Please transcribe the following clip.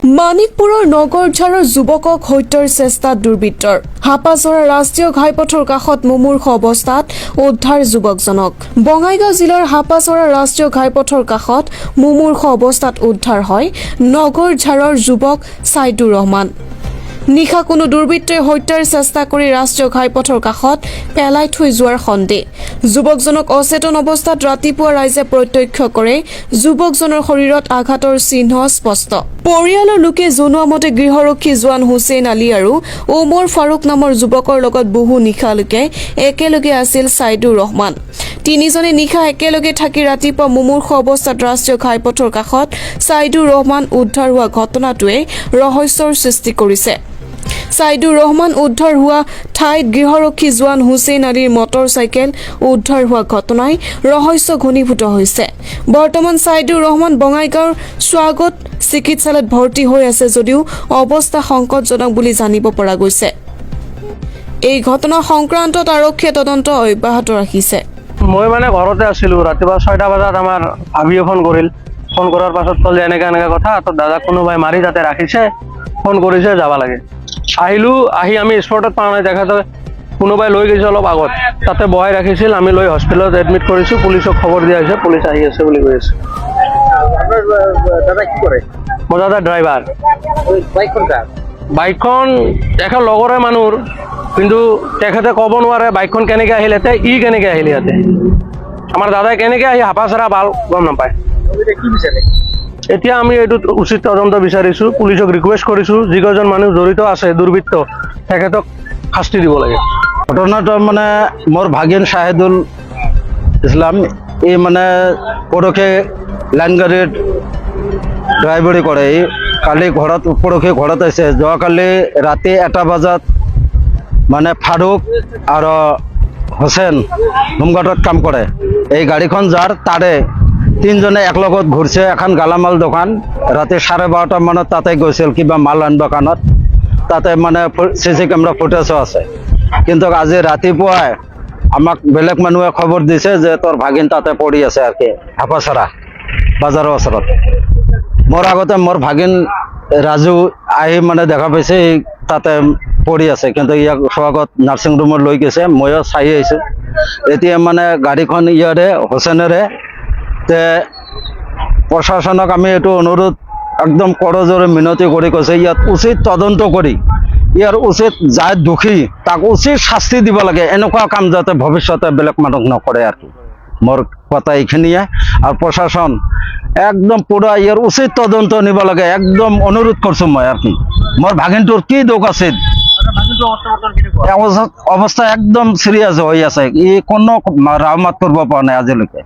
মানিকপুৰৰ নগৰঝাৰৰ যুৱকক হত্যাৰ চেষ্টাত দুৰ্বৃত্তৰ হাপাচৰা ৰাষ্ট্ৰীয় ঘাইপথৰ কাষত মুমূৰ্ষ অৱস্থাত উদ্ধাৰ যুৱকজনক বঙাইগাঁও জিলাৰ হাপাচৰা ৰাষ্ট্ৰীয় ঘাইপথৰ কাষত মুমূৰ্ষ অৱস্থাত উদ্ধাৰ হয় নগৰঝাৰৰ যুৱক ছাইদুৰ ৰহমান নিশা কোনো দুৰ্বৃত্তই হত্যাৰ চেষ্টা কৰি ৰাষ্ট্ৰীয় ঘাইপথৰ কাষত পেলাই থৈ যোৱাৰ সন্দেহ যুৱকজনক অচেতন অৱস্থাত ৰাতিপুৱা ৰাইজে প্ৰত্যক্ষ কৰে যুৱকজনৰ শৰীৰত আঘাতৰ চিহ্ন স্পষ্ট পৰিয়ালৰ লোকে জনোৱা মতে গৃহৰক্ষী জোৱান হুছেইন আলী আৰু ওমৰ ফাৰুক নামৰ যুৱকৰ লগত বহু নিশালৈকে একেলগে আছিল ছাইদুৰ ৰহমান তিনিজনে নিশা একেলগে থাকি ৰাতিপুৱা মুমূৰ্ষ অৱস্থাত ৰাষ্ট্ৰীয় ঘাইপথৰ কাষত ছাইদুৰ ৰহমান উদ্ধাৰ হোৱা ঘটনাটোৱে ৰহস্যৰ সৃষ্টি কৰিছে ছাইদুৰ ৰহমান উদ্ধাৰ হোৱা ঠাইত গৃহৰক্ষী জোৱান হুছেইন আলীৰ মটৰ চাইকেল উদ্ধাৰ হোৱা ঘটনাই ৰহস্য ঘনীভূত হৈছে বৰ্তমান ছাইদুৰ ৰহমান বঙাইগাঁৱৰ স্বাগত চিকিৎসালয়ত ভৰ্তি হৈ আছে যদিও অৱস্থা সংকটজনক বুলি জানিব পৰা গৈছে এই ঘটনা সংক্ৰান্তত আৰক্ষীয়ে তদন্ত অব্যাহত ৰাখিছে মই মানে ঘৰতে আছিলো ৰাতিপুৱা 6টা বজাত আমাৰ ভাবিয়ে ফোন কৰাৰ পাছত ক'লে এনেকা কথা তো দাদা কোনোবাই মাৰি তাতে ৰাখিছে ফোন কৰিছে যাব লাগে আহি আমি স্পটত পাওঁ নাই তেখেতে কোনোবাই লৈ গৈছে অলপ আগত তাতে বহাই ৰাখিছিল আমি লৈ হস্পিটেলত এডমিট কৰিছোঁ পুলিচক খবৰ দিয়া হৈছে পুলিচ আহি আছে বুলি কৈ আছে দাদা কি কৰে মোৰ দাদা ড্ৰাইভাৰ বাইকখন তেখেত লগৰে মানুহৰ কিন্তু তেখেতে ক'ব নোৱাৰে বাইকখন কেনেকৈ আহিল ইয়াতে কেনেকৈ আহিল ইয়াতে আমাৰ দাদাই কেনেকৈ আহি হাপাচৰা ভাল গম নাপায় কি বিচাৰে এতিয়া আমি এইটোত উচিত তদন্ত বিচাৰিছোঁ পুলিচক ৰিকুৱেষ্ট কৰিছোঁ যিকেইজন মানুহ জড়িত আছে দুৰ্বৃত্ত তেখেতক শাস্তি দিব লাগে ঘটনাটো মানে মোৰ ভাগিন শাহিদুল ইছলাম এই মানে পৰহি লাইন গাড়ীত ড্ৰাইভাৰী কৰে এই কালি পৰহি ঘৰত আছে যোৱাকালি ৰাতি 1টা বজাত মানে ফাৰুক আৰু হুছেইন হোমগাৰ্ডত কাম কৰে এই গাড়ীখন যাৰ তাৰে তিনিজনে একলগত ঘূৰিছে এখন গালামাল দোকান ৰাতি 12:30 মানত তাতে গৈছিল কিবা মাল আনিব কাৰণত তাতে মানে CC কেমেৰা ফুটেজো আছে কিন্তু আজি ৰাতিপুৱাই আমাক বেলেগ মানুহে খবৰ দিছে যে তোৰ ভাগিন তাতে পৰি আছে আৰু কি হাপাচৰা বাজাৰৰ ওচৰত মোৰ আগতে মোৰ ভাগিন ৰাজু আহি মানে দেখা পাইছে তাতে পৰি আছে কিন্তু ইয়াক স্বাগত নাৰ্ছিং ৰুমত লৈ গৈছে ময়ো চাই আহিছোঁ এতিয়া মানে গাড়ীখন ইয়াৰে হুছেইনেৰে তে প্ৰশাসনক আমি এইটো অনুৰোধ একদম কৰজোৰে মিনতি কৰি কৈছে ইয়াত উচিত তদন্ত কৰি ইয়াৰ উচিত যাৰ দোষী তাক উচিত শাস্তি দিব লাগে এনেকুৱা কাম যাতে ভৱিষ্যতে বেলেগ মানুহ নকৰে আৰু মোৰ কথা এইখিনিয়ে আৰু প্ৰশাসন একদম পুৰা ইয়াৰ উচিত তদন্ত নিব লাগে একদম অনুৰোধ কৰিছোঁ মই আৰু কি মোৰ ভাগিনটোৰ কি দোষ আছিল অৱস্থা একদম চিৰিয়াছ হৈ আছে ই কোনো ৰাহমাত কৰিব পৰা নাই আজিলৈকে